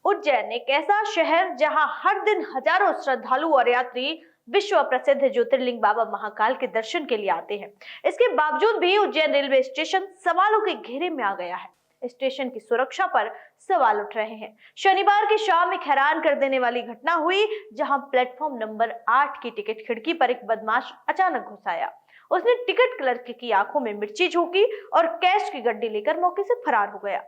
उज्जैन एक ऐसा शहर जहां हर दिन हजारों श्रद्धालु और यात्री विश्व प्रसिद्ध ज्योतिर्लिंग बाबा महाकाल के दर्शन के लिए आते हैं। इसके बावजूद भी उज्जैन रेलवे स्टेशन सवालों के घेरे में आ गया है। स्टेशन की सुरक्षा पर सवाल उठ रहे हैं। शनिवार की शाम एक हैरान कर देने वाली घटना हुई, जहां प्लेटफॉर्म नंबर 8 की टिकट खिड़की पर एक बदमाश अचानक घुस आया। उसने टिकट क्लर्क की आंखों में मिर्ची झोंकी और कैश की गड्डी लेकर मौके से फरार हो गया।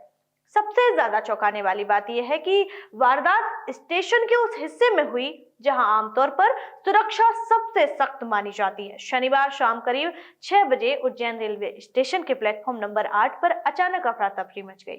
सबसे ज्यादा चौंकाने वाली बात यह है कि वारदात स्टेशन के उस हिस्से में हुई जहां आमतौर पर सुरक्षा सबसे सख्त मानी जाती है। शनिवार शाम करीब 6 बजे उज्जैन रेलवे स्टेशन के प्लेटफॉर्म नंबर 8 पर अचानक अफरा तफरी मच गई।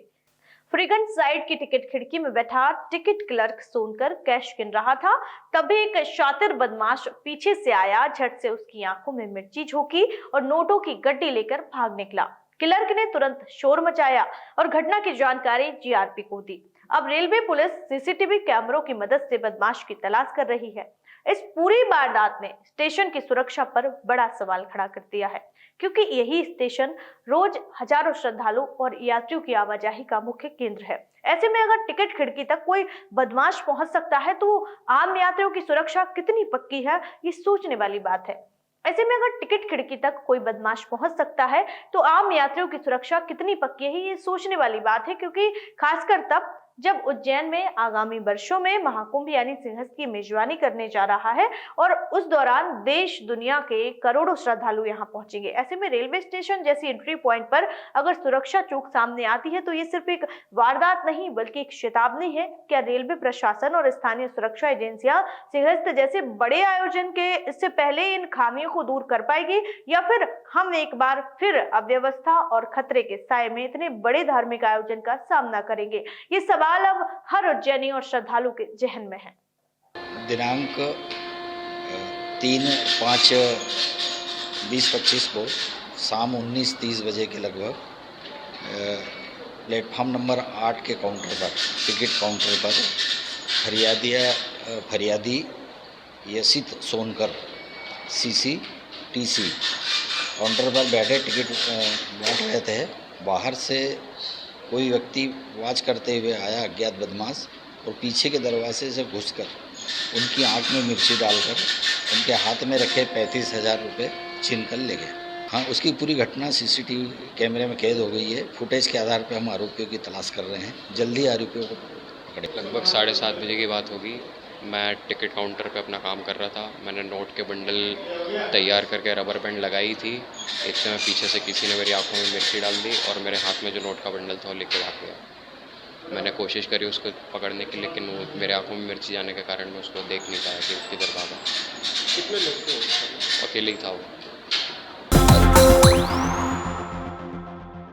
फ्रीगंट साइड की टिकट खिड़की में बैठा टिकट क्लर्क सोनकर कैश गिन रहा था। तभी एक शातिर बदमाश पीछे से आया, झट से उसकी आंखों में मिर्ची झोंकी और नोटों की गड्डी लेकर भाग निकला। क्लर्क ने तुरंत शोर मचाया और घटना की जानकारी जीआरपी को दी। अब रेलवे पुलिस सीसीटीवी कैमरों की मदद से बदमाश की तलाश कर रही है। इस पूरी वारदात ने स्टेशन की सुरक्षा पर बड़ा सवाल खड़ा कर दिया है, क्योंकि यही स्टेशन रोज हजारों श्रद्धालु और यात्रियों की आवाजाही का मुख्य केंद्र है। ऐसे में अगर टिकट खिड़की तक कोई बदमाश पहुंच सकता है तो आम यात्रियों की सुरक्षा कितनी पक्की है, ये सोचने वाली बात है। ऐसे में अगर टिकट खिड़की तक कोई बदमाश पहुंच सकता है तो आम यात्रियों की सुरक्षा कितनी पक्की है, ये सोचने वाली बात है, क्योंकि खासकर तब जब उज्जैन में आगामी वर्षों में महाकुंभ यानी सिंहस्थ की मेजबानी करने जा रहा है और उस दौरान देश दुनिया के करोड़ों श्रद्धालु यहां पहुंचेंगे। ऐसे में रेलवे स्टेशन जैसी एंट्री पॉइंट पर अगर सुरक्षा चूक सामने आती है तो ये सिर्फ एक वारदात नहीं बल्कि एक चेतावनी है। क्या रेलवे प्रशासन और स्थानीय सुरक्षा एजेंसियां सिंहस्थ जैसे बड़े आयोजन के इससे पहले इन खामियों को दूर कर पाएगी, या फिर हम एक बार फिर अव्यवस्था और खतरे के साए में इतने बड़े धार्मिक आयोजन का सामना करेंगे? ये सवाल अब हर उज्जैनी और श्रद्धालु के जहन में है। दिनांक 3/5/2025 को शाम 19:30 बजे के लगभग प्लेटफार्म नंबर 8 के काउंटर पर, टिकट काउंटर पर फरियादी यसित सोनकर सीसी टीसी काउंटर पर बैठे टिकट बांट रहे थे। बाहर से कोई व्यक्ति वाच करते हुए आया, अज्ञात बदमाश, और पीछे के दरवाजे से घुसकर उनकी आंख में मिर्ची डालकर उनके हाथ में रखे 35,000 रुपये छीन कर ले गए। हाँ, उसकी पूरी घटना सीसीटीवी कैमरे में कैद हो गई है। फुटेज के आधार पर हम आरोपियों की तलाश कर रहे हैं। जल्दी आरोपियों को पकड़े। लगभग 7:30 बजे की बात होगी। मैं टिकट काउंटर पे अपना काम कर रहा था। मैंने नोट के बंडल तैयार करके रबर बैंड लगाई थी। एक समय पीछे से किसी ने मेरी आंखों में मिर्ची डाल दी और मेरे हाथ में जो नोट का बंडल था वो लेके भाग गया। मैंने कोशिश करी उसको पकड़ने की, लेकिन वो मेरे आंखों में मिर्ची जाने के कारण मैं उसको देख नहीं पाया कि किधर भागा। कितने लोग थे? अकेले ही था वो।